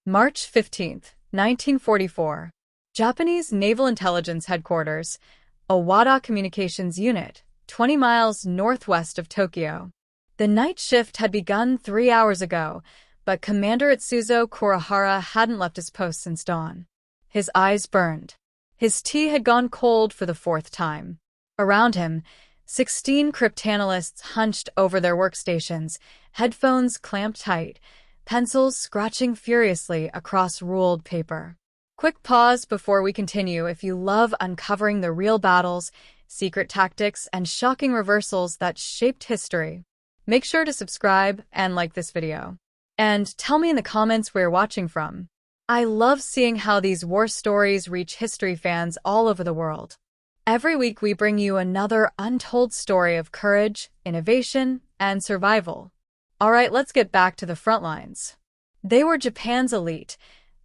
March 15, 1944. Japanese Naval Intelligence Headquarters, Owada Communications Unit, 20 miles northwest of Tokyo. The night shift had begun 3 hours ago, but Commander Itsuzo Kurihara hadn't left his post since dawn. His eyes burned. His tea had gone cold for the 4th time. Around him, 16 cryptanalysts hunched over their workstations, headphones clamped tight, pencils scratching furiously across ruled paper. Quick pause before we continue if you love uncovering the real battles, secret tactics, and shocking reversals that shaped history. Make sure to subscribe and like this video. And tell me in the comments where you're watching from. I love seeing how these war stories reach history fans all over the world. Every week we bring you another untold story of courage, innovation, and survival. Alright, let's get back to the front lines. They were Japan's elite,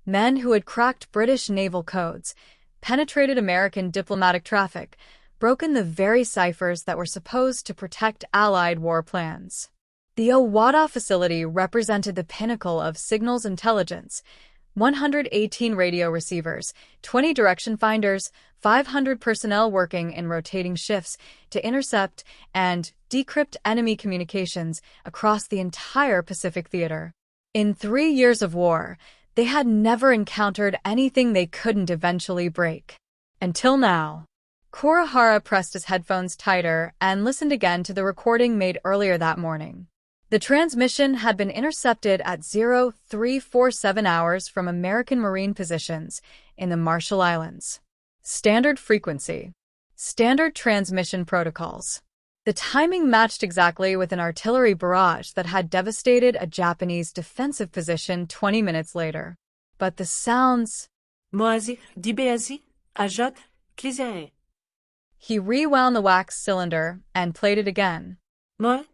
men who had cracked British naval codes, penetrated American diplomatic traffic, broken the very ciphers that were supposed to protect Allied war plans. The Owada facility represented the pinnacle of signals intelligence: 118 radio receivers, 20 direction finders, 500 personnel working in rotating shifts to intercept and decrypt enemy communications across the entire Pacific theater. In 3 years of war, they had never encountered anything they couldn't eventually break. Until now. Kurihara pressed his headphones tighter and listened again to the recording made earlier that morning. The transmission had been intercepted at 0347 hours from American Marine positions in the Marshall Islands. Standard frequency. Standard transmission protocols. The timing matched exactly with an artillery barrage that had devastated a Japanese defensive position 20 minutes later. But the sounds... He rewound the wax cylinder and played it again. The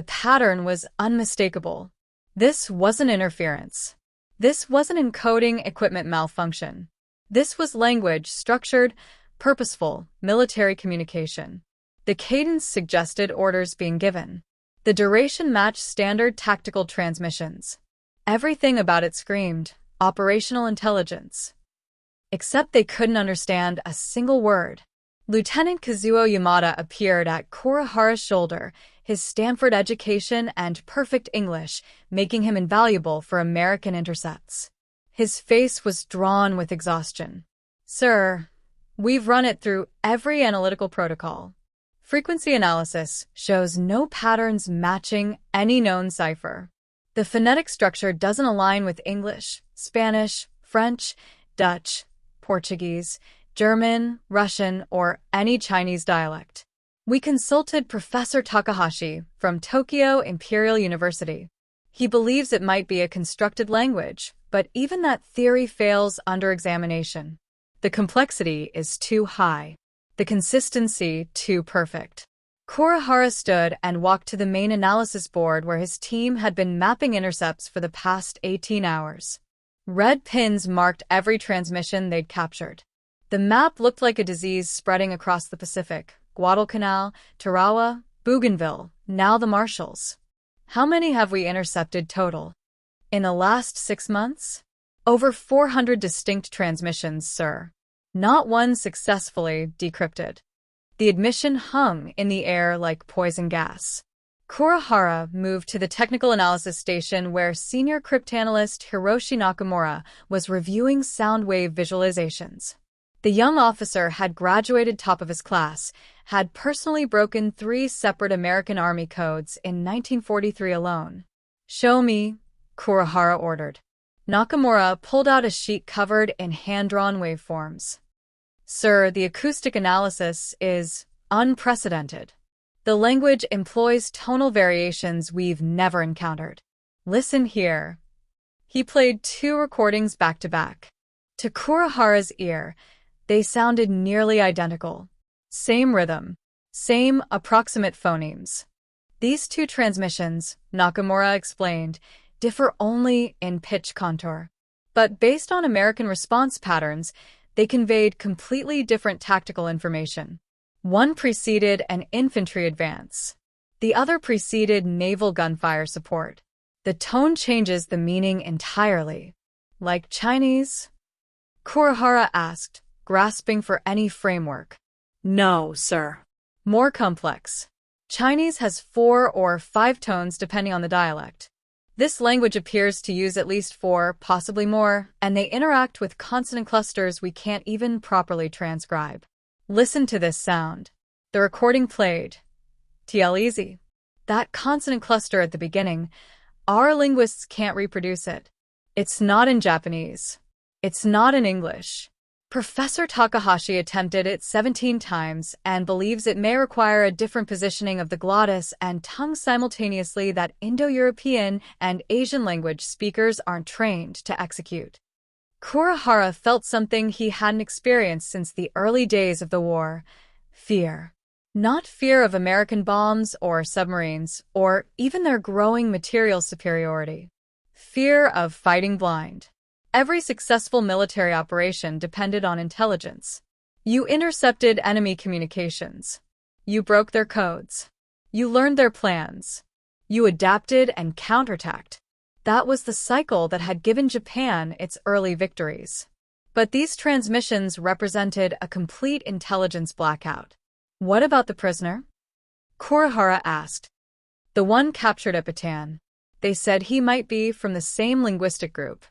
pattern was unmistakable. This wasn't interference. This wasn't encoding equipment malfunction. This was language, structured, purposeful, military communication. The cadence suggested orders being given. The duration matched standard tactical transmissions. Everything about it screamed operational intelligence. Except they couldn't understand a single word. Lieutenant Kazuo Yamada appeared at Kurihara's shoulder, his Stanford education and perfect English making him invaluable for American intercepts. His face was drawn with exhaustion. "Sir, we've run it through every analytical protocol. Frequency analysis shows no patterns matching any known cipher. The phonetic structure doesn't align with English, Spanish, French, Dutch, Portuguese, German, Russian, or any Chinese dialect. We consulted Professor Takahashi from Tokyo Imperial University. He believes it might be a constructed language, but even that theory fails under examination. The complexity is too high. The consistency too perfect." Kurihara stood and walked to the main analysis board where his team had been mapping intercepts for the past 18 hours. Red pins marked every transmission they'd captured. The map looked like a disease spreading across the Pacific: Guadalcanal, Tarawa, Bougainville, now the Marshalls. "How many have we intercepted total? In the last 6 months? Over 400 distinct transmissions, sir. Not one successfully decrypted." The admission hung in the air like poison gas. Kurihara moved to the technical analysis station where senior cryptanalyst Hiroshi Nakamura was reviewing sound wave visualizations. The young officer had graduated top of his class, had personally broken 3 separate American Army codes in 1943 alone. "Show me," Kurihara ordered. Nakamura pulled out a sheet covered in hand-drawn waveforms. "Sir, the acoustic analysis is unprecedented. The language employs tonal variations we've never encountered. Listen here." He played 2 recordings back to back. To Kurihara's ear, they sounded nearly identical. Same rhythm, same approximate phonemes. These 2 transmissions, Nakamura explained, differ only in pitch contour. But based on American response patterns, they conveyed completely different tactical information. One preceded an infantry advance. The other preceded naval gunfire support. The tone changes the meaning entirely. Like Chinese? Kurihara asked, grasping for any framework. No, sir. More complex. Chinese has 4 or 5 tones depending on the dialect. This language appears to use at least 4, possibly more, and they interact with consonant clusters we can't even properly transcribe. Listen to this sound. The recording played. Easy. That consonant cluster at the beginning, our linguists can't reproduce it. It's not in Japanese. It's not in English. Professor Takahashi attempted it 17 times and believes it may require a different positioning of the glottis and tongue simultaneously that Indo-European and Asian language speakers aren't trained to execute. Kurihara felt something he hadn't experienced since the early days of the war. Fear. Not fear of American bombs or submarines, or even their growing material superiority. Fear of fighting blind. Every successful military operation depended on intelligence. You intercepted enemy communications. You broke their codes. You learned their plans. You adapted and counterattacked. That was the cycle that had given Japan its early victories. But these transmissions represented a complete intelligence blackout. What about the prisoner? Kurihara asked. The one captured at Bataan. They said he might be from the same linguistic group.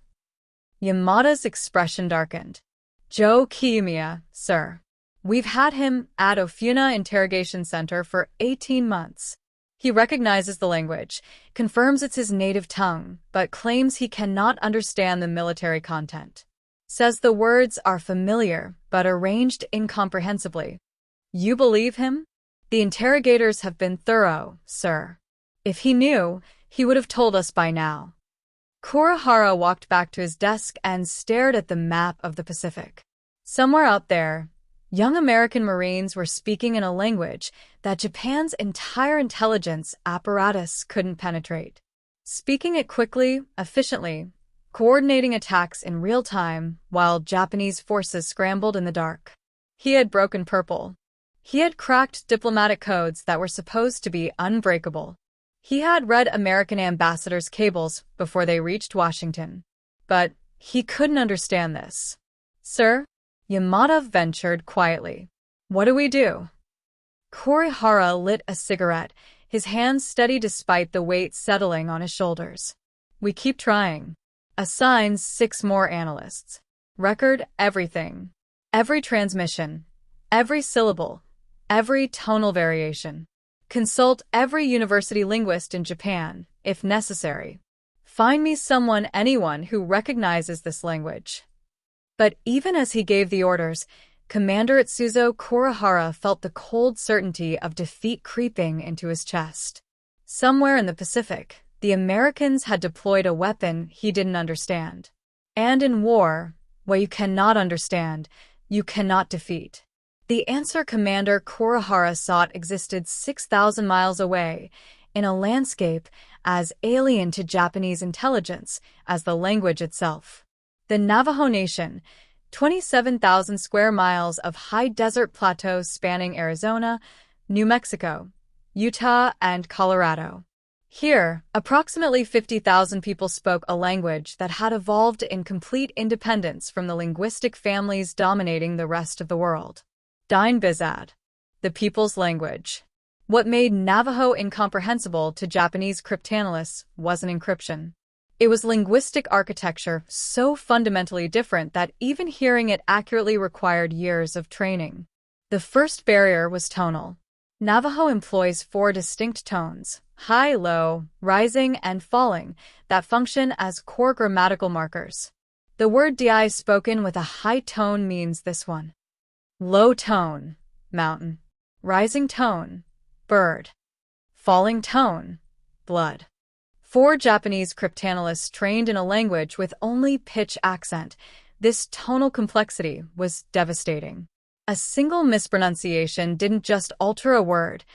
Yamada's expression darkened. Joe Kiyomiya, sir. We've had him at Ofuna Interrogation Center for 18 months. He recognizes the language, confirms it's his native tongue, but claims he cannot understand the military content. Says the words are familiar, but arranged incomprehensibly. You believe him? The interrogators have been thorough, sir. If he knew, he would have told us by now. Kurihara walked back to his desk and stared at the map of the Pacific. Somewhere out there, young American Marines were speaking in a language that Japan's entire intelligence apparatus couldn't penetrate. Speaking it quickly, efficiently, coordinating attacks in real time while Japanese forces scrambled in the dark. He had broken purple. He had cracked diplomatic codes that were supposed to be unbreakable. He had read American ambassadors' cables before they reached Washington. But he couldn't understand this. Sir? Yamada ventured quietly. What do we do? Kurihara lit a cigarette, his hands steady despite the weight settling on his shoulders. We keep trying. Assigns 6 more analysts. Record everything. Every transmission. Every syllable. Every tonal variation. Consult every university linguist in Japan, if necessary. Find me anyone who recognizes this language. But even as he gave the orders, Commander Itsuzo Kurihara felt the cold certainty of defeat creeping into his chest. Somewhere in the Pacific, the Americans had deployed a weapon he didn't understand. And in war, what you cannot understand, you cannot defeat. The answer Commander Kurihara sought existed 6,000 miles away, in a landscape as alien to Japanese intelligence as the language itself. The Navajo Nation, 27,000 square miles of high desert plateaus spanning Arizona, New Mexico, Utah, and Colorado. Here, approximately 50,000 people spoke a language that had evolved in complete independence from the linguistic families dominating the rest of the world. Dine Bizad, the people's language. What made Navajo incomprehensible to Japanese cryptanalysts wasn't encryption. It was linguistic architecture so fundamentally different that even hearing it accurately required years of training. The first barrier was tonal. Navajo employs 4 distinct tones, high, low, rising, and falling, that function as core grammatical markers. The word di spoken with a high tone means this one. Low tone, mountain. Rising tone, bird. Falling tone, blood. 4 Japanese cryptanalysts trained in a language with only pitch accent. This tonal complexity was devastating. A single mispronunciation didn't just alter a word,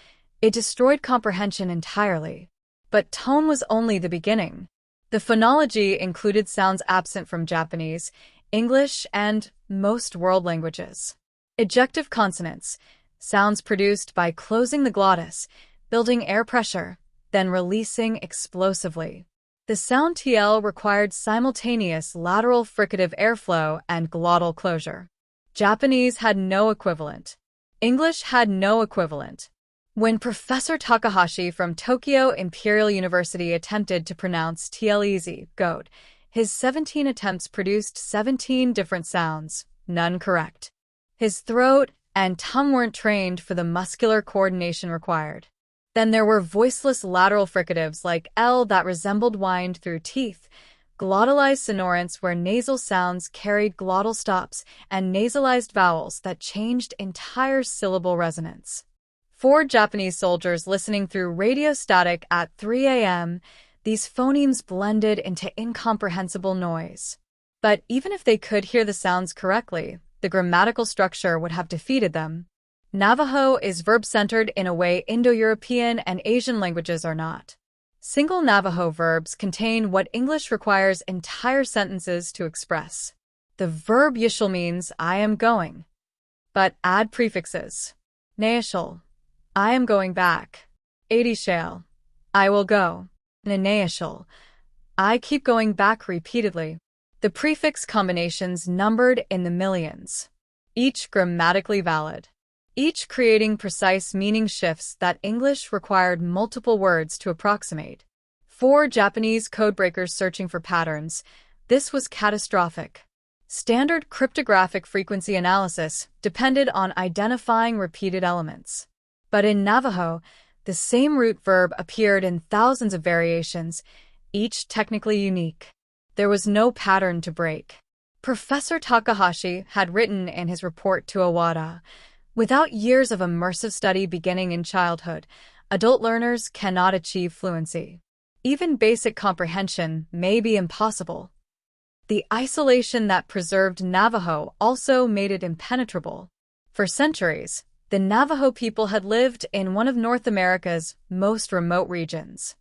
it destroyed comprehension entirely. But tone was only the beginning. The phonology included sounds absent from Japanese, English, and most world languages. Ejective consonants, sounds produced by closing the glottis, building air pressure, then releasing explosively. The sound TL required simultaneous lateral fricative airflow and glottal closure. Japanese had no equivalent. English had no equivalent. When Professor Takahashi from Tokyo Imperial University attempted to pronounce TLEZ, goat, his 17 attempts produced 17 different sounds, none correct. His throat and tongue weren't trained for the muscular coordination required. Then there were voiceless lateral fricatives like L that resembled wind through teeth, glottalized sonorants where nasal sounds carried glottal stops, and nasalized vowels that changed entire syllable resonance. For Japanese soldiers listening through radio static at 3 a.m., these phonemes blended into incomprehensible noise. But even if they could hear the sounds correctly, the grammatical structure would have defeated them. Navajo is verb-centered in a way Indo-European and Asian languages are not. Single Navajo verbs contain what English requires entire sentences to express. The verb yishal means I am going, but add prefixes. Naishal, I am going back. Adishal, I will go. Naishal, I keep going back repeatedly. The prefix combinations numbered in the millions, each grammatically valid, each creating precise meaning shifts that English required multiple words to approximate. For Japanese codebreakers searching for patterns, this was catastrophic. Standard cryptographic frequency analysis depended on identifying repeated elements. But in Navajo, the same root verb appeared in thousands of variations, each technically unique. There was no pattern to break. Professor Takahashi had written in his report to Owada, without years of immersive study beginning in childhood, adult learners cannot achieve fluency. Even basic comprehension may be impossible. The isolation that preserved Navajo also made it impenetrable. For centuries, the Navajo people had lived in one of North America's most remote regions.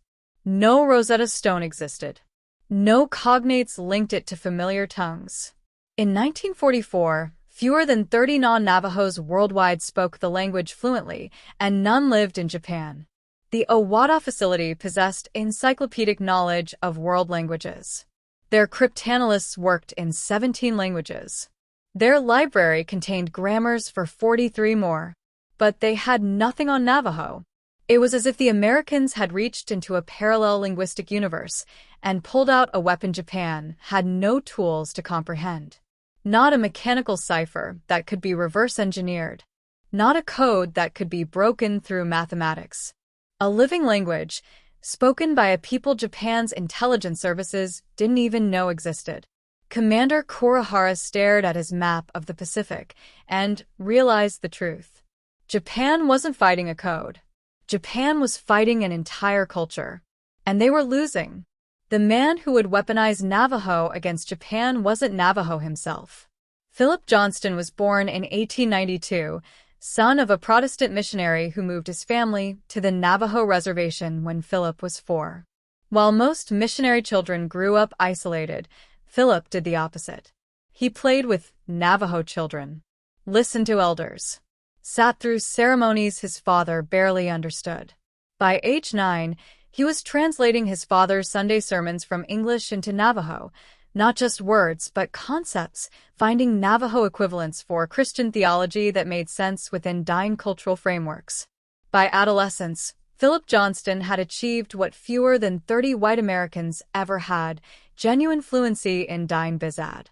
No Rosetta Stone existed. No cognates linked it to familiar tongues. In 1944, fewer than 30 non-Navajos worldwide spoke the language fluently, and none lived in Japan. The Owada facility possessed encyclopedic knowledge of world languages. Their cryptanalysts worked in 17 languages. Their library contained grammars for 43 more. But they had nothing on Navajo. It was as if the Americans had reached into a parallel linguistic universe and pulled out a weapon Japan had no tools to comprehend. Not a mechanical cipher that could be reverse-engineered. Not a code that could be broken through mathematics. A living language, spoken by a people Japan's intelligence services didn't even know existed. Commander Kurihara stared at his map of the Pacific and realized the truth. Japan wasn't fighting a code. Japan was fighting an entire culture. And they were losing. The man who would weaponize Navajo against Japan wasn't Navajo himself. Philip Johnston was born in 1892, son of a Protestant missionary who moved his family to the Navajo reservation when Philip was 4. While most missionary children grew up isolated, Philip did the opposite. He played with Navajo children, listened to elders, sat through ceremonies his father barely understood. By age 9, he was translating his father's Sunday sermons from English into Navajo, not just words but concepts, finding Navajo equivalents for Christian theology that made sense within dying cultural frameworks. By adolescence, Philip Johnston had achieved what fewer than 30 white Americans ever had, genuine fluency in Dine Bizad.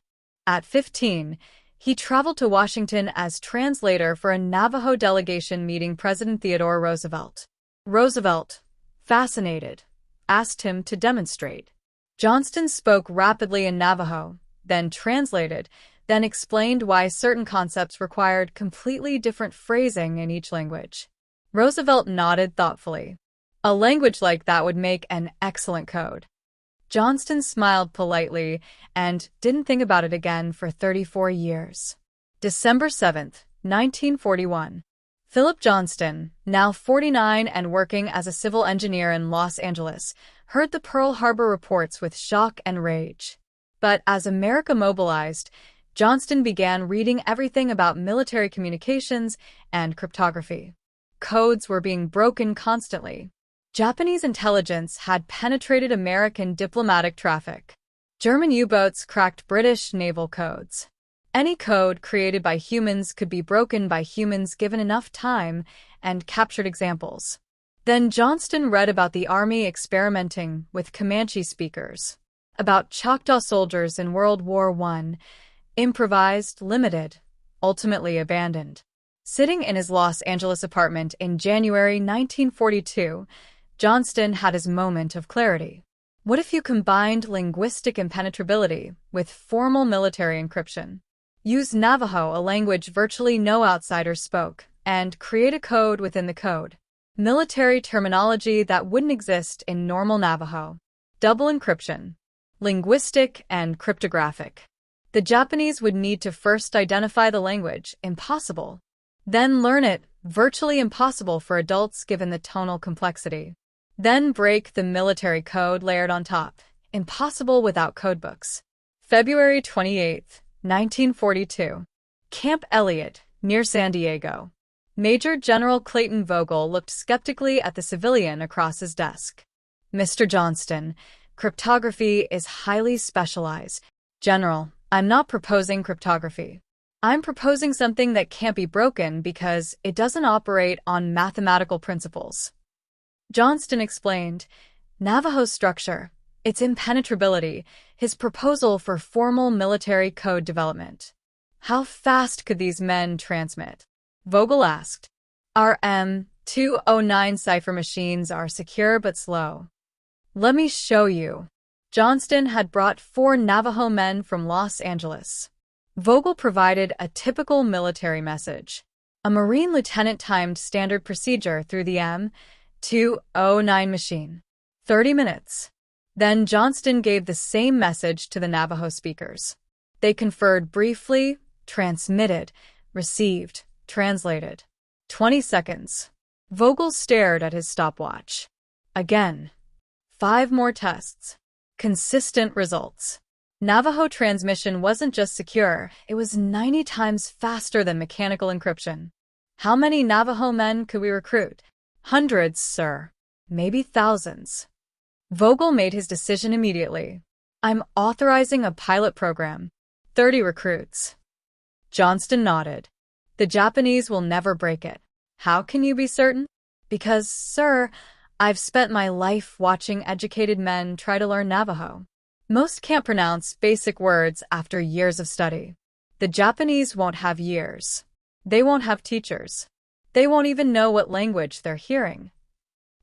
At 15, he traveled to Washington as translator for a Navajo delegation meeting President Theodore Roosevelt. Roosevelt, fascinated, asked him to demonstrate. Johnston spoke rapidly in Navajo, then translated, then explained why certain concepts required completely different phrasing in each language. Roosevelt nodded thoughtfully. A language like that would make an excellent code. Johnston smiled politely and didn't think about it again for 34 years. December 7, 1941. Philip Johnston, now 49 and working as a civil engineer in Los Angeles, heard the Pearl Harbor reports with shock and rage. But as America mobilized, Johnston began reading everything about military communications and cryptography. Codes were being broken constantly. Japanese intelligence had penetrated American diplomatic traffic. German U-boats cracked British naval codes. Any code created by humans could be broken by humans given enough time and captured examples. Then Johnston read about the Army experimenting with Comanche speakers, about Choctaw soldiers in World War I, improvised, limited, ultimately abandoned. Sitting in his Los Angeles apartment in January 1942, Johnston had his moment of clarity. What if you combined linguistic impenetrability with formal military encryption? Use Navajo, a language virtually no outsiders spoke, and create a code within the code. Military terminology that wouldn't exist in normal Navajo. Double encryption. Linguistic and cryptographic. The Japanese would need to first identify the language, impossible. Then learn it, virtually impossible for adults given the tonal complexity. Then break the military code layered on top, impossible without codebooks. February 28, 1942. Camp Elliott, near San Diego. Major General Clayton Vogel looked skeptically at the civilian across his desk. Mr. Johnston, cryptography is highly specialized. General, I'm not proposing cryptography. I'm proposing something that can't be broken because it doesn't operate on mathematical principles. Johnston explained, Navajo's structure, its impenetrability, his proposal for formal military code development. How fast could these men transmit? Vogel asked. Our M209 cipher machines are secure but slow. Let me show you. Johnston had brought 4 Navajo men from Los Angeles. Vogel provided a typical military message. A Marine lieutenant timed standard procedure through the M209 machine. 30 minutes. Then Johnston gave the same message to the Navajo speakers. They conferred briefly, transmitted, received, translated. 20 seconds. Vogel stared at his stopwatch. Again. 5 more tests. Consistent results. Navajo transmission wasn't just secure, it was 90 times faster than mechanical encryption. How many Navajo men could we recruit? Hundreds, sir. Maybe thousands. Vogel made his decision immediately. I'm authorizing a pilot program. 30 recruits. Johnston nodded. The Japanese will never break it. How can you be certain? Because, sir, I've spent my life watching educated men try to learn Navajo. Most can't pronounce basic words after years of study. The Japanese won't have years. They won't have teachers. They won't even know what language they're hearing.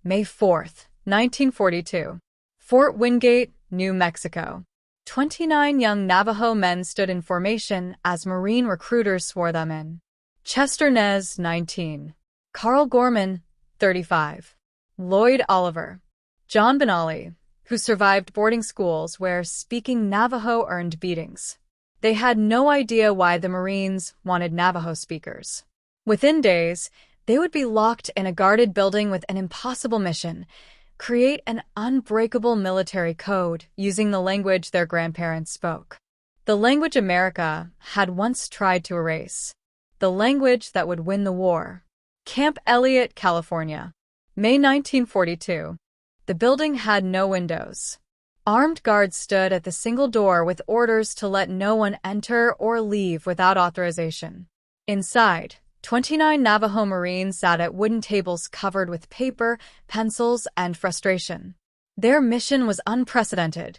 May 4th, 1942. Fort Wingate, New Mexico. 29 young Navajo men stood in formation as Marine recruiters swore them in. Chester Nez, 19. Carl Gorman, 35. Lloyd Oliver. John Benally, who survived boarding schools where speaking Navajo earned beatings. They had no idea why the Marines wanted Navajo speakers. Within days, they would be locked in a guarded building with an impossible mission: create an unbreakable military code using the language their grandparents spoke. The language America had once tried to erase. The language that would win the war. Camp Elliott, California. May 1942. The building had no windows. Armed guards stood at the single door with orders to let no one enter or leave without authorization. Inside, 29 Navajo Marines sat at wooden tables covered with paper, pencils, and frustration. Their mission was unprecedented: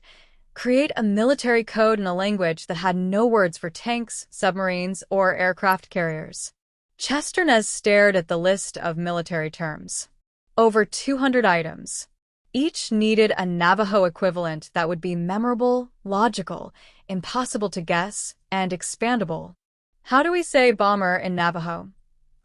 create a military code in a language that had no words for tanks, submarines, or aircraft carriers. Chester Nez stared at the list of military terms. Over 200 items. Each needed a Navajo equivalent that would be memorable, logical, impossible to guess, and expandable. How do we say bomber in Navajo?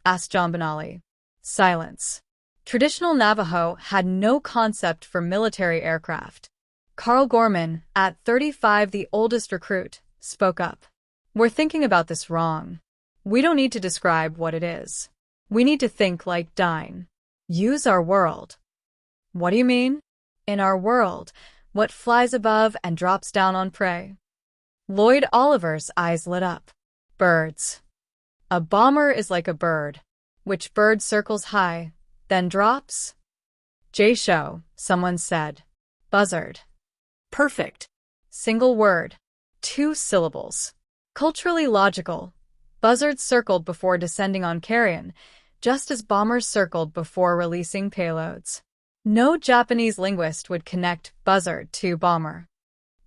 Asked John Benally. Silence. Traditional Navajo had no concept for military aircraft. Carl Gorman, at 35 the oldest recruit, spoke up. We're thinking about this wrong. We don't need to describe what it is. We need to think like Dine. Use our world. What do you mean? In our world, what flies above and drops down on prey? Lloyd Oliver's eyes lit up. Birds. A bomber is like a bird. Which bird circles high, then drops? Jay-show, someone said. Buzzard. Perfect. Single word. 2 syllables. Culturally logical. Buzzards circled before descending on carrion, just as bombers circled before releasing payloads. No Japanese linguist would connect buzzard to bomber.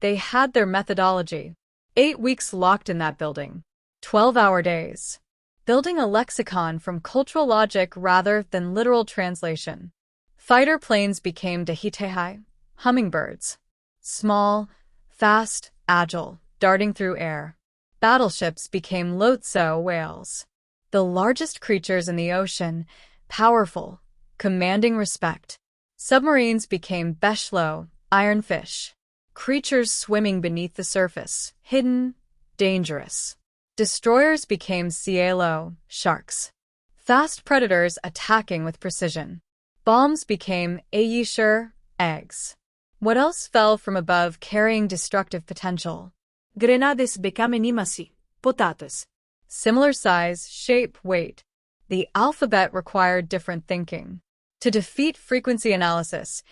They had their methodology. 8 weeks locked in that building. 12-hour days. Building a lexicon from cultural logic rather than literal translation. Fighter planes became dahitehai, hummingbirds. Small, fast, agile, darting through air. Battleships became lotso whales. The largest creatures in the ocean, powerful, commanding respect. Submarines became beshlo, ironfish. Creatures swimming beneath the surface, hidden, dangerous. Destroyers became cielo, sharks. Fast predators attacking with precision. Bombs became ayishur, eggs. What else fell from above carrying destructive potential? Grenades became animasi, potatoes. Similar size, shape, weight. The alphabet required different thinking. To defeat frequency analysis,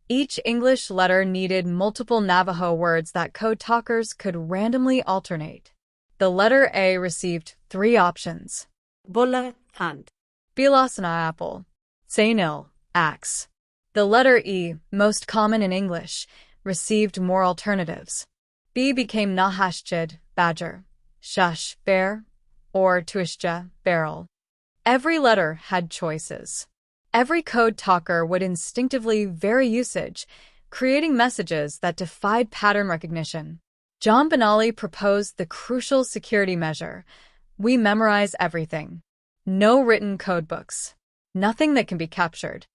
each English letter needed multiple Navajo words that code talkers could randomly alternate. The letter A received 3 options. Bola, hand. Bilasana apple. Tsainil, axe. The letter E, most common in English, received more alternatives. B became nahashchid, badger, shush, bear, or tuishja, barrel. Every letter had choices. Every code talker would instinctively vary usage, creating messages that defied pattern recognition. John Benally proposed the crucial security measure. We memorize everything. No written codebooks. Nothing that can be captured.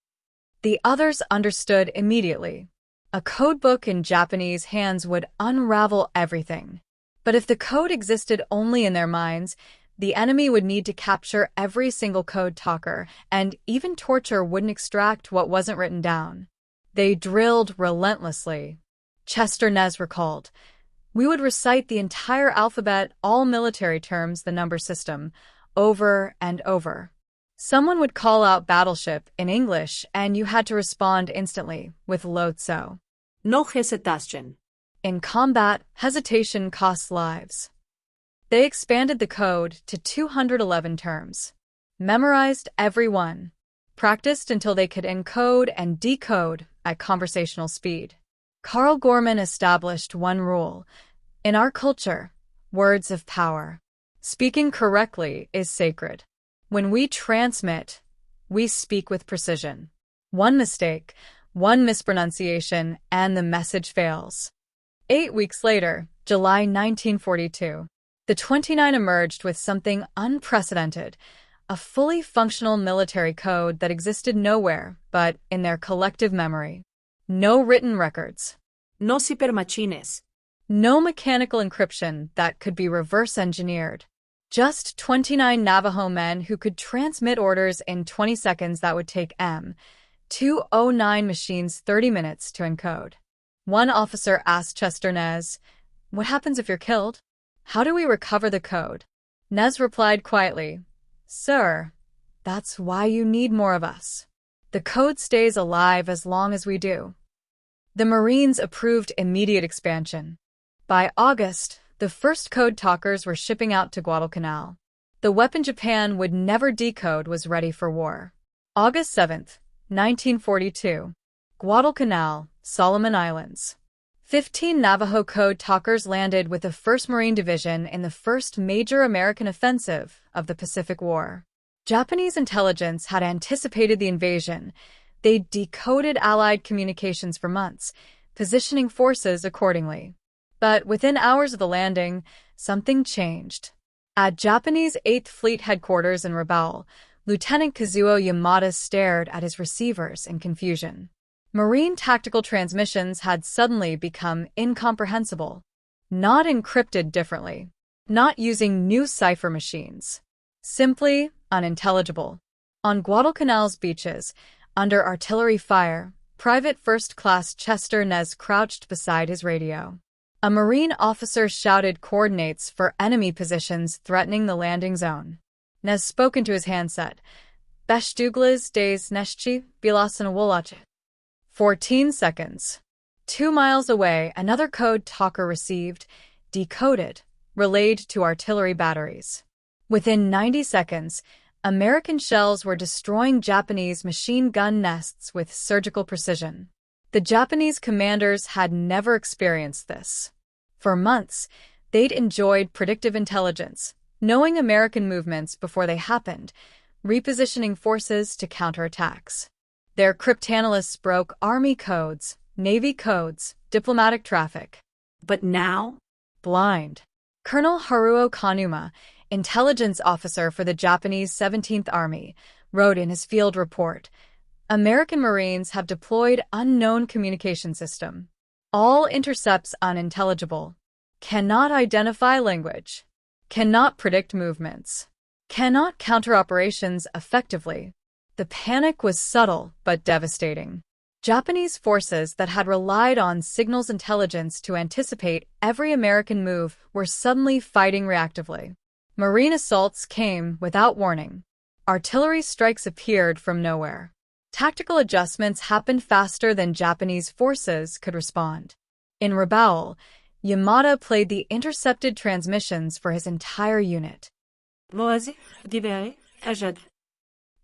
The others understood immediately. A codebook in Japanese hands would unravel everything. But if the code existed only in their minds, the enemy would need to capture every single code talker, and even torture wouldn't extract what wasn't written down. They drilled relentlessly. Chester Nez recalled, "We would recite the entire alphabet, all military terms, the number system, over and over. Someone would call out battleship in English, and you had to respond instantly with lotso. No hesitation. In combat, hesitation costs lives." They expanded the code to 211 terms. Memorized every one. Practiced until they could encode and decode at conversational speed. Carl Gorman established one rule. In our culture, words have power. Speaking correctly is sacred. When we transmit, we speak with precision. One mistake, one mispronunciation, and the message fails. 8 weeks later, July 1942, the 29 emerged with something unprecedented, a fully functional military code that existed nowhere but in their collective memory. No written records. No cybermachines. No mechanical encryption that could be reverse-engineered. Just 29 Navajo men who could transmit orders in 20 seconds that would take M209 machines 30 minutes to encode. One officer asked Chester Nez, "What happens if you're killed? How do we recover the code?" Nez replied quietly, "Sir, that's why you need more of us. The code stays alive as long as we do." The Marines approved immediate expansion. By August, the first code talkers were shipping out to Guadalcanal. The weapon Japan would never decode was ready for war. August 7th, 1942. Guadalcanal, Solomon Islands. 15 Navajo Code Talkers landed with the 1st Marine Division in the first major American offensive of the Pacific War. Japanese intelligence had anticipated the invasion. They decoded Allied communications for months, positioning forces accordingly. But within hours of the landing, something changed. At Japanese 8th Fleet headquarters in Rabaul, Lieutenant Kazuo Yamada stared at his receivers in confusion. Marine tactical transmissions had suddenly become incomprehensible. Not encrypted differently. Not using new cipher machines. Simply unintelligible. On Guadalcanal's beaches, under artillery fire, Private First Class Chester Nez crouched beside his radio. A Marine officer shouted coordinates for enemy positions threatening the landing zone. Nez spoke into his handset. "Beshtuglas des Neshchi, Bilasanawolache." 14 seconds. 2 miles away, another code talker received, decoded, relayed to artillery batteries. Within 90 seconds, American shells were destroying Japanese machine gun nests with surgical precision. The Japanese commanders had never experienced this. For months, they'd enjoyed predictive intelligence, knowing American movements before they happened, repositioning forces to counterattacks. Their cryptanalysts broke Army codes, Navy codes, diplomatic traffic. But now? Blind. Colonel Haruo Kanuma, intelligence officer for the Japanese 17th Army, wrote in his field report, American Marines have deployed unknown communication system. All intercepts unintelligible. Cannot identify language. Cannot predict movements. Cannot counter operations effectively. The panic was subtle but devastating. Japanese forces that had relied on signals intelligence to anticipate every American move were suddenly fighting reactively. Marine assaults came without warning. Artillery strikes appeared from nowhere. Tactical adjustments happened faster than Japanese forces could respond. In Rabaul, Yamada played the intercepted transmissions for his entire unit.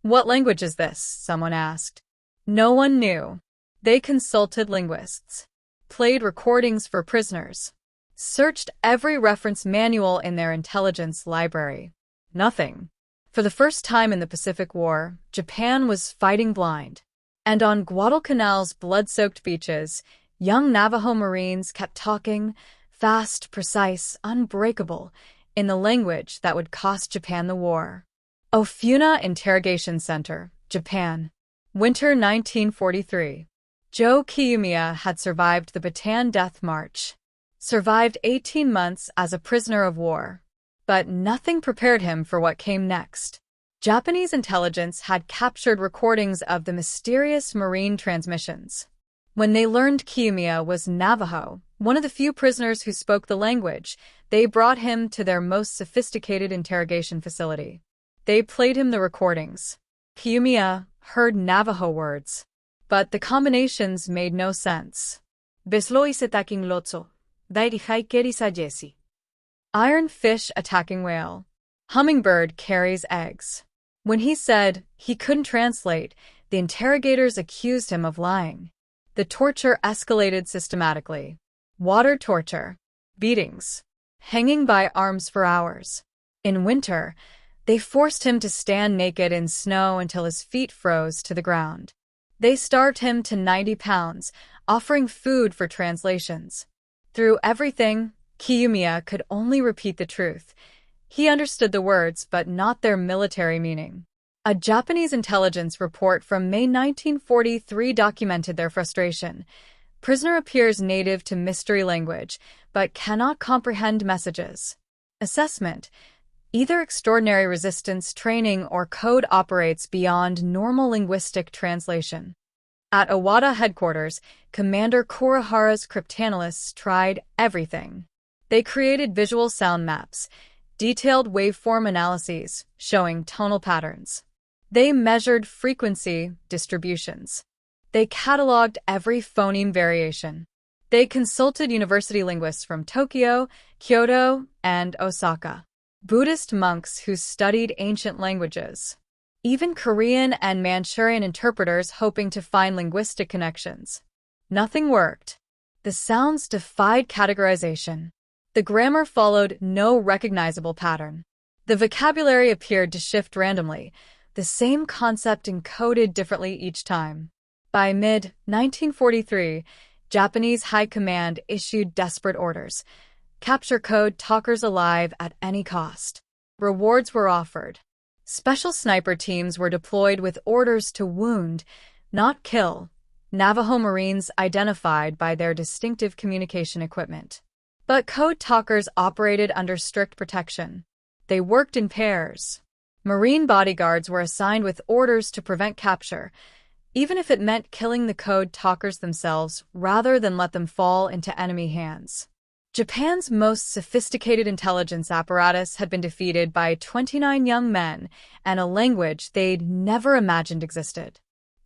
What language is this? Someone asked. No one knew. They consulted linguists, played recordings for prisoners, searched every reference manual in their intelligence library. Nothing. For the first time in the Pacific War, Japan was fighting blind. And on Guadalcanal's blood-soaked beaches, young Navajo Marines kept talking, fast, precise, unbreakable, in the language that would cost Japan the war. Ofuna Interrogation Center, Japan. Winter 1943. Joe Kiyomiya had survived the Bataan Death March. Survived 18 months as a prisoner of war. But nothing prepared him for what came next. Japanese intelligence had captured recordings of the mysterious marine transmissions. When they learned Kiyomiya was Navajo, one of the few prisoners who spoke the language, they brought him to their most sophisticated interrogation facility. They played him the recordings. Kiyomiya heard Navajo words, but the combinations made no sense. Beslo isetaking lotso, dairihai kerisa jesi. Iron fish attacking whale. Hummingbird carries eggs. When he said he couldn't translate, the interrogators accused him of lying. The torture escalated systematically. Water torture. Beatings. Hanging by arms for hours. In winter, they forced him to stand naked in snow until his feet froze to the ground. They starved him to 90 pounds, offering food for translations. Through everything, Kiyomiya could only repeat the truth. He understood the words, but not their military meaning. A Japanese intelligence report from May 1943 documented their frustration. Prisoner appears native to mystery language, but cannot comprehend messages. Assessment. Either extraordinary resistance training or code operates beyond normal linguistic translation. At Owada headquarters, Commander Kurihara's cryptanalysts tried everything. They created visual sound maps, detailed waveform analyses showing tonal patterns. They measured frequency distributions. They cataloged every phoneme variation. They consulted university linguists from Tokyo, Kyoto, and Osaka. Buddhist monks who studied ancient languages. Even Korean and Manchurian interpreters hoping to find linguistic connections. Nothing worked. The sounds defied categorization. The grammar followed no recognizable pattern. The vocabulary appeared to shift randomly, the same concept encoded differently each time. By mid-1943, Japanese High Command issued desperate orders. Capture code talkers alive at any cost. Rewards were offered. Special sniper teams were deployed with orders to wound, not kill, Navajo Marines identified by their distinctive communication equipment. But code talkers operated under strict protection. They worked in pairs. Marine bodyguards were assigned with orders to prevent capture, even if it meant killing the code talkers themselves rather than let them fall into enemy hands. Japan's most sophisticated intelligence apparatus had been defeated by 29 young men and a language they'd never imagined existed.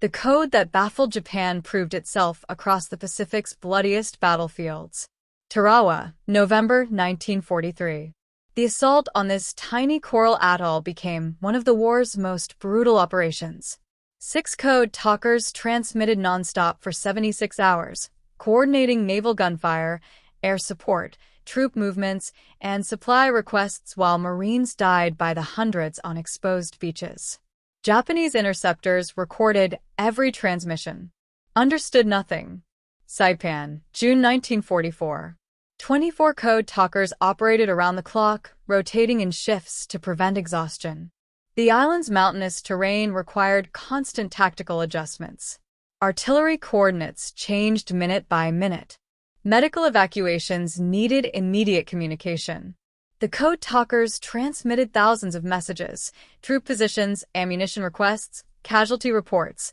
The code that baffled Japan proved itself across the Pacific's bloodiest battlefields. Tarawa, November 1943. The assault on this tiny coral atoll became one of the war's most brutal operations. 6 code talkers transmitted nonstop for 76 hours, coordinating naval gunfire, air support, troop movements, and supply requests while Marines died by the hundreds on exposed beaches. Japanese interceptors recorded every transmission. Understood nothing. Saipan, June 1944. 24 code talkers operated around the clock, rotating in shifts to prevent exhaustion. The island's mountainous terrain required constant tactical adjustments. Artillery coordinates changed minute by minute. Medical evacuations needed immediate communication. The code talkers transmitted thousands of messages, troop positions, ammunition requests, casualty reports,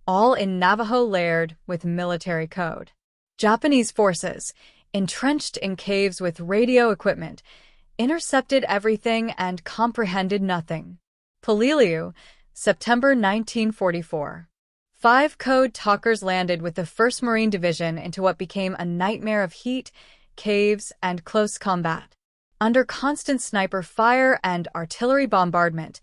all in Navajo layered with military code. Japanese forces, entrenched in caves with radio equipment, intercepted everything and comprehended nothing. Poliliu, September 1944. 5 code talkers landed with the 1st Marine Division into what became a nightmare of heat, caves, and close combat. Under constant sniper fire and artillery bombardment,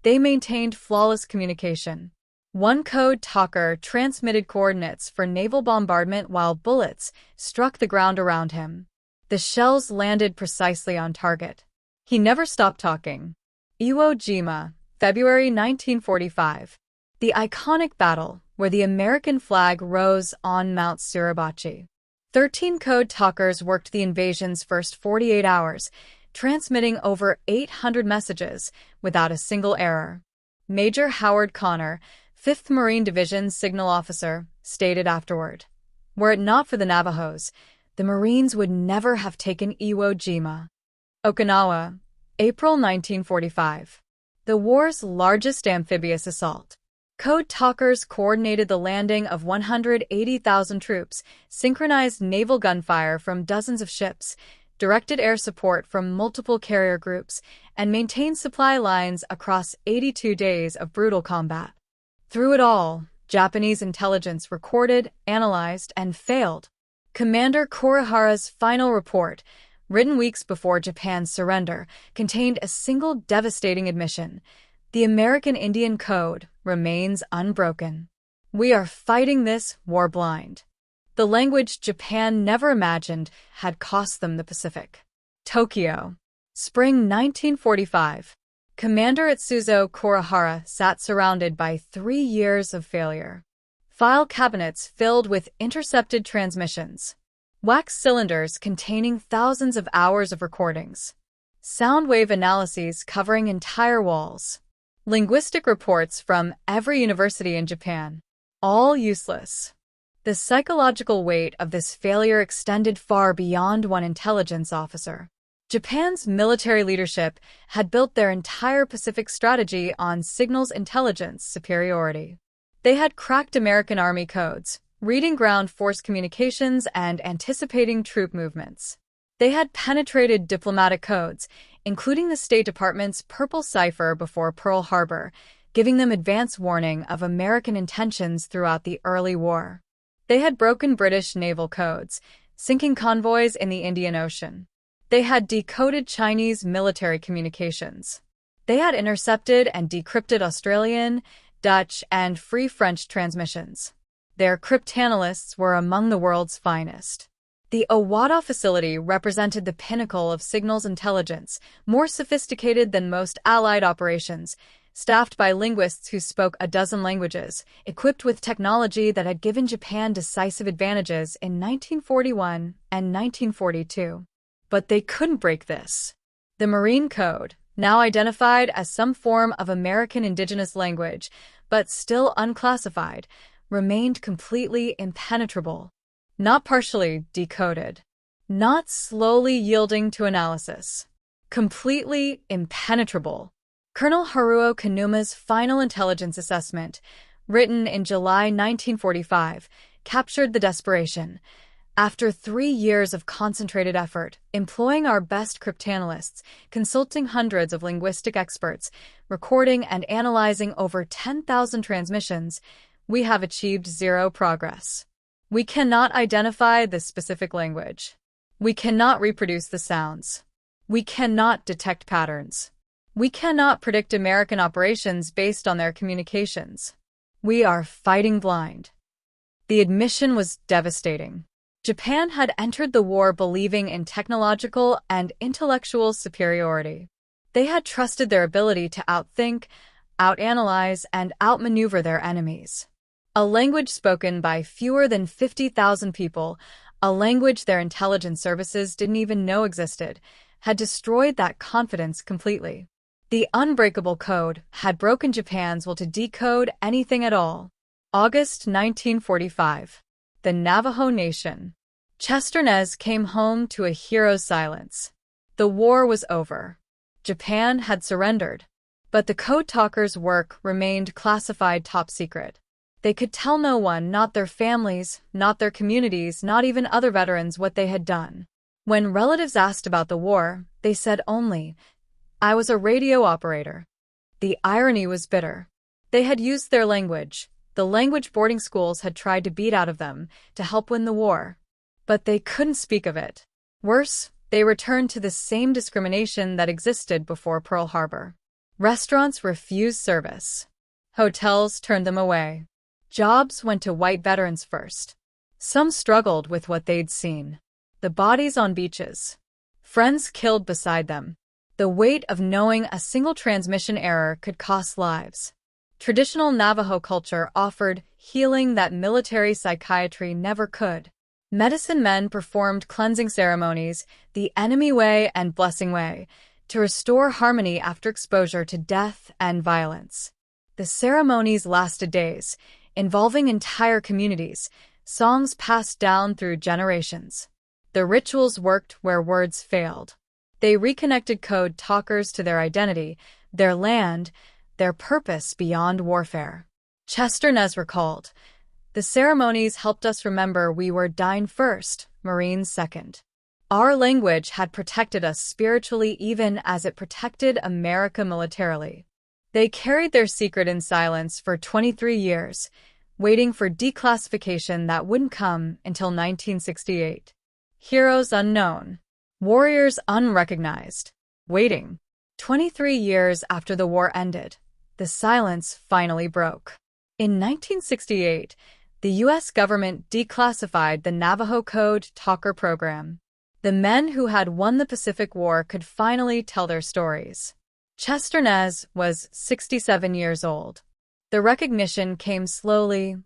they maintained flawless communication. 1 code talker transmitted coordinates for naval bombardment while bullets struck the ground around him. The shells landed precisely on target. He never stopped talking. Iwo Jima, February 1945. The iconic battle where the American flag rose on Mount Suribachi. 13 code talkers worked the invasion's first 48 hours, transmitting over 800 messages without a single error. Major Howard Connor, 5th Marine Division signal officer, stated afterward, "Were it not for the Navajos, the Marines would never have taken Iwo Jima." Okinawa, April 1945. The war's largest amphibious assault. Code talkers coordinated the landing of 180,000 troops, synchronized naval gunfire from dozens of ships, directed air support from multiple carrier groups, and maintained supply lines across 82 days of brutal combat. Through it all, Japanese intelligence recorded, analyzed, and failed. Commander Kurihara's final report, written weeks before Japan's surrender, contained a single devastating admission: the American Indian Code remains unbroken. We are fighting this war blind. The language Japan never imagined had cost them the Pacific. Tokyo, spring 1945. Commander Itsuzo Kurihara sat surrounded by 3 years of failure. File cabinets filled with intercepted transmissions. Wax cylinders containing thousands of hours of recordings. Sound wave analyses covering entire walls. Linguistic reports from every university in Japan. All useless. The psychological weight of this failure extended far beyond one intelligence officer. Japan's military leadership had built their entire Pacific strategy on signals intelligence superiority. They had cracked American Army codes, reading ground force communications and anticipating troop movements. They had penetrated diplomatic codes, including the State Department's purple cipher before Pearl Harbor, giving them advance warning of American intentions throughout the early war. They had broken British naval codes, sinking convoys in the Indian Ocean. They had decoded Chinese military communications. They had intercepted and decrypted Australian, Dutch, and Free French transmissions. Their cryptanalysts were among the world's finest. The Owada facility represented the pinnacle of signals intelligence, more sophisticated than most Allied operations, staffed by linguists who spoke a dozen languages, equipped with technology that had given Japan decisive advantages in 1941 and 1942. But they couldn't break this. The Marine Code, now identified as some form of American indigenous language, but still unclassified, remained completely impenetrable. Not partially decoded. Not slowly yielding to analysis. Completely impenetrable. Colonel Haruo Kanuma's final intelligence assessment, written in July 1945, captured the desperation. After 3 years of concentrated effort, employing our best cryptanalysts, consulting hundreds of linguistic experts, recording and analyzing over 10,000 transmissions, we have achieved zero progress. We cannot identify the specific language. We cannot reproduce the sounds. We cannot detect patterns. We cannot predict American operations based on their communications. We are fighting blind. The admission was devastating. Japan had entered the war believing in technological and intellectual superiority. They had trusted their ability to outthink, outanalyze, and outmaneuver their enemies. A language spoken by fewer than 50,000 people, a language their intelligence services didn't even know existed, had destroyed that confidence completely. The unbreakable code had broken Japan's will to decode anything at all. August 1945. The Navajo Nation. Chester Nez came home to a hero's silence. The war was over. Japan had surrendered. But the Code Talkers' work remained classified top secret. They could tell no one, not their families, not their communities, not even other veterans, what they had done. When relatives asked about the war, they said only, "I was a radio operator." The irony was bitter. They had used their language. The language boarding schools had tried to beat out of them to help win the war. But they couldn't speak of it. Worse, they returned to the same discrimination that existed before Pearl Harbor. Restaurants refused service. Hotels turned them away. Jobs went to white veterans first. Some struggled with what they'd seen. The bodies on beaches. Friends killed beside them. The weight of knowing a single transmission error could cost lives. Traditional Navajo culture offered healing that military psychiatry never could. Medicine men performed cleansing ceremonies, the enemy way and blessing way, to restore harmony after exposure to death and violence. The ceremonies lasted days, involving entire communities, songs passed down through generations. The rituals worked where words failed. They reconnected Code Talkers to their identity, their land, their purpose beyond warfare. Chester Nez recalled, "The ceremonies helped us remember we were Dine first, Marines second. Our language had protected us spiritually even as it protected America militarily." They carried their secret in silence for 23 years, waiting for declassification that wouldn't come until 1968. Heroes unknown. Warriors unrecognized. Waiting. 23 years after the war ended, the silence finally broke. In 1968, the U.S. government declassified the Navajo Code Talker program. The men who had won the Pacific War could finally tell their stories. Chester Nez was 67 years old. The recognition came slowly,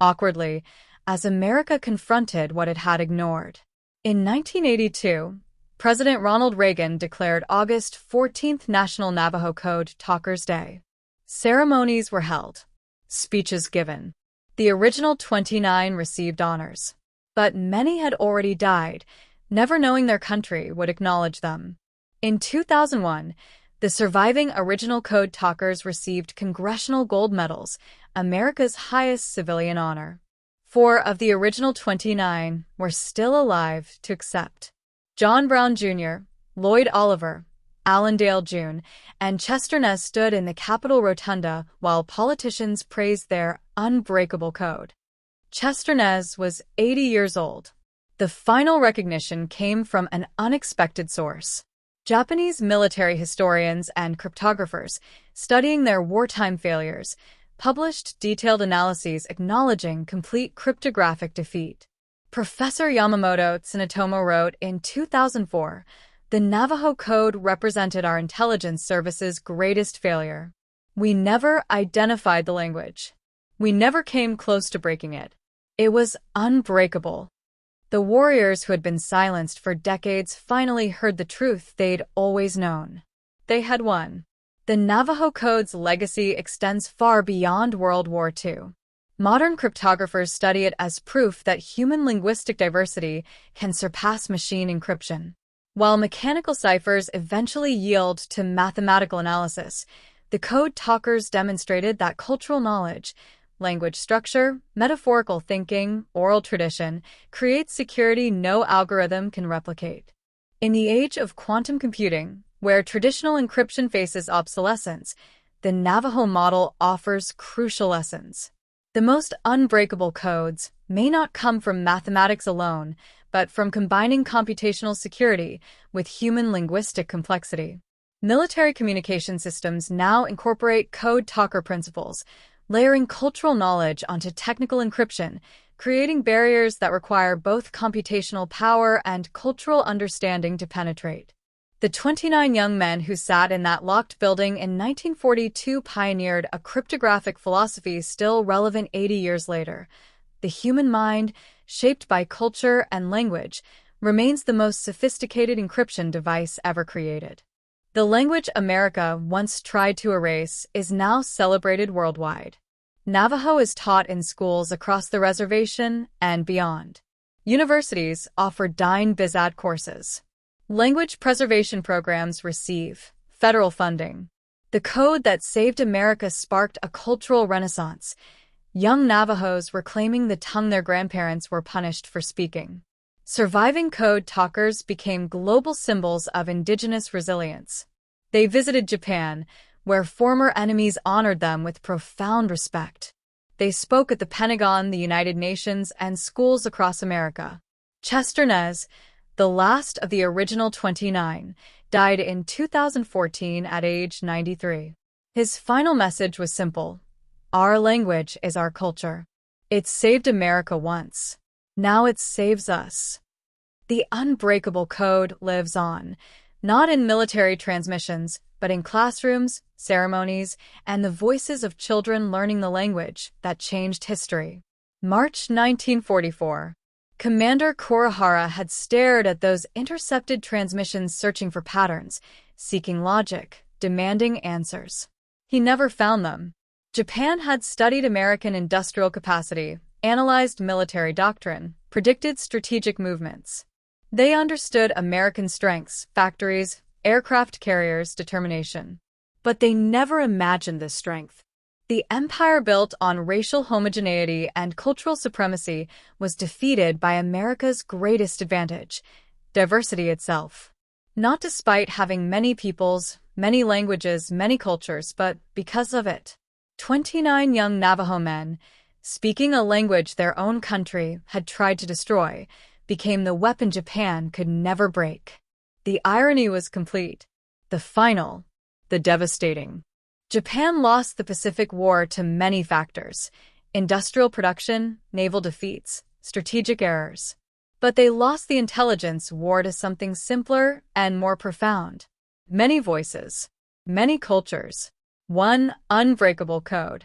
awkwardly, as America confronted what it had ignored. In 1982, President Ronald Reagan declared August 14th National Navajo Code Talkers Day. Ceremonies were held. Speeches given. The original 29 received honors. But many had already died, never knowing their country would acknowledge them. In 2001, the surviving original Code Talkers received Congressional Gold Medals, America's highest civilian honor. 4 of the original 29 were still alive to accept. John Brown Jr., Lloyd Oliver, Allendale June, and Chester Nez stood in the Capitol Rotunda while politicians praised their unbreakable code. Chester Nez was 80 years old. The final recognition came from an unexpected source. Japanese military historians and cryptographers, studying their wartime failures, published detailed analyses acknowledging complete cryptographic defeat. Professor Yamamoto Tsunetomo wrote in 2004, "The Navajo Code represented our intelligence service's greatest failure. We never identified the language. We never came close to breaking it. It was unbreakable." The warriors who had been silenced for decades finally heard the truth they'd always known. They had won. The Navajo Code's legacy extends far beyond World War II. Modern cryptographers study it as proof that human linguistic diversity can surpass machine encryption. While mechanical ciphers eventually yield to mathematical analysis, the Code Talkers demonstrated that cultural knowledge, language structure, metaphorical thinking, oral tradition, creates security no algorithm can replicate. In the age of quantum computing, where traditional encryption faces obsolescence, the Navajo model offers crucial lessons. The most unbreakable codes may not come from mathematics alone, but from combining computational security with human linguistic complexity. Military communication systems now incorporate code talker principles, layering cultural knowledge onto technical encryption, creating barriers that require both computational power and cultural understanding to penetrate. The 29 young men who sat in that locked building in 1942 pioneered a cryptographic philosophy still relevant 80 years later. The human mind, shaped by culture and language, remains the most sophisticated encryption device ever created. The language America once tried to erase is now celebrated worldwide. Navajo is taught in schools across the reservation and beyond. Universities offer Dine BizAd courses. Language preservation programs receive federal funding. The code that saved America sparked a cultural renaissance. Young Navajos reclaiming the tongue their grandparents were punished for speaking. Surviving code talkers became global symbols of indigenous resilience. They visited Japan, where former enemies honored them with profound respect. They spoke at the Pentagon, the United Nations, and schools across America. Chester Nez, the last of the original 29, died in 2014 at age 93. His final message was simple: our language is our culture. It saved America once. Now it saves us. The unbreakable code lives on, not in military transmissions, but in classrooms, ceremonies, and the voices of children learning the language that changed history. March 1944. Commander Kurihara had stared at those intercepted transmissions, searching for patterns, seeking logic, demanding answers. He never found them. Japan had studied American industrial capacity, analyzed military doctrine, predicted strategic movements. They understood American strengths, factories, aircraft carriers, determination. But they never imagined this strength. The empire built on racial homogeneity and cultural supremacy was defeated by America's greatest advantage, diversity itself. Not despite having many peoples, many languages, many cultures, but because of it. 29 young Navajo men, speaking a language their own country had tried to destroy, became the weapon Japan could never break. The irony was complete. The final, the devastating. Japan lost the Pacific War to many factors: industrial production, naval defeats, strategic errors. But they lost the intelligence war to something simpler and more profound. Many voices, many cultures, one unbreakable code.